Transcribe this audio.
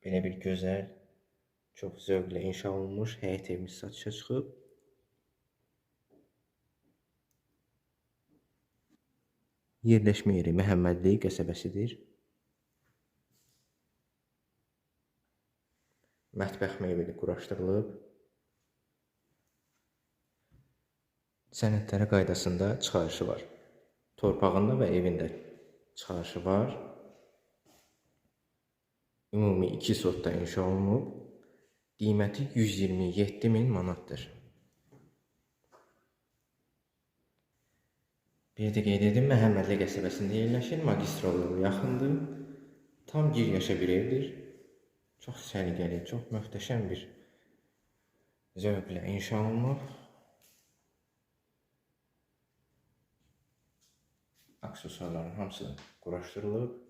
Belə bir gözəl, çox zövqlə inşa olunmuş həyət evimiz satışa çıxıb. Yerləşmə yeri Məhəmmədli qəsəbəsidir. Mətbəx mebeli quraşdırılıb. Sənədləri qaydasında çıxarışı var. Torpağında və evində çıxarışı var. Ümumi 2 sotda inşa olunub. Qiyməti 127.000 manatdır. Bir də qeyd edim, Məhəmmədli qəsəbəsində yerləşir, magistral yola yaxındır. Tam gir yaşa bir evdir. Çox səliqəli, çox möhtəşəm bir zövqlə inşa olunub. Aksesuarların hamısı quraşdırılıb.